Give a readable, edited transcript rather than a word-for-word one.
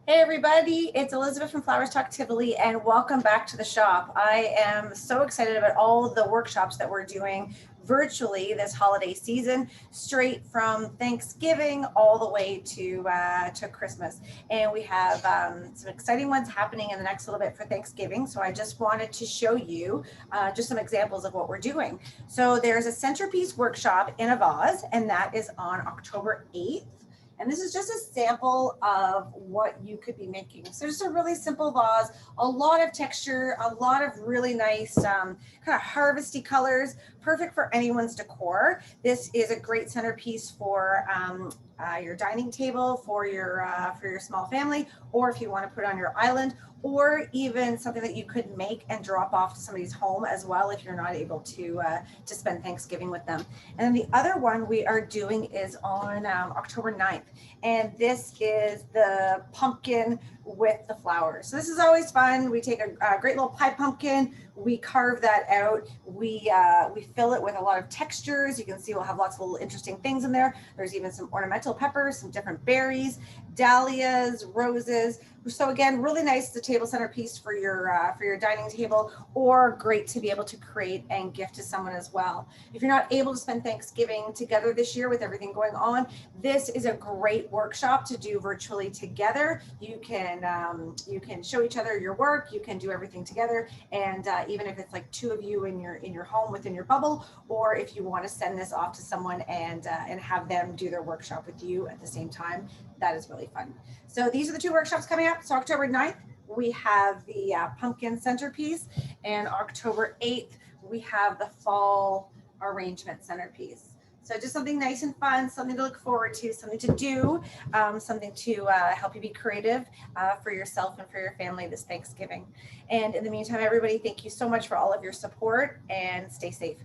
Hey everybody, it's Elizabeth from Flowers Talk Tivoli and welcome back to the shop. I am so excited about all the workshops that we're doing virtually this holiday season, straight from Thanksgiving all the way to Christmas. And we have some exciting ones happening in the next little bit for Thanksgiving. So I just wanted to show you just some examples of what we're doing. So there's a centerpiece workshop in a vase, and that is on October 8th. And this is just a sample of what you could be making. So just a really simple vase, a lot of texture, a lot of really nice kind of harvesty colors, perfect for anyone's decor. This is a great centerpiece for your dining table for your small family, or if you want to put it on your island, or even something that you could make and drop off to somebody's home as well if you're not able to spend Thanksgiving with them. And then the other one we are doing is on October 9th. And this is the pumpkin with the flowers. So this is always fun. We take a great little pie pumpkin, we carve that out, we fill it with a lot of textures. You can see we'll have lots of little interesting things in there. There's even some ornamental peppers, some different berries, dahlias, roses. So again, really nice, the table centerpiece for your dining table, or great to be able to create and gift to someone as well. If you're not able to spend Thanksgiving together this year with everything going on, this is a great workshop to do virtually together. You can show each other your work, you can do everything together, and even if it's like two of you in your home within your bubble, or if you want to send this off to someone and have them do their workshop with you at the same time, that is really fun. So these are the two workshops coming up. So October 9th, we have the pumpkin centerpiece, and October 8th, we have the fall arrangement centerpiece. So just something nice and fun, something to look forward to, something to do, something to help you be creative for yourself and for your family this Thanksgiving. And in the meantime, everybody, thank you so much for all of your support and stay safe.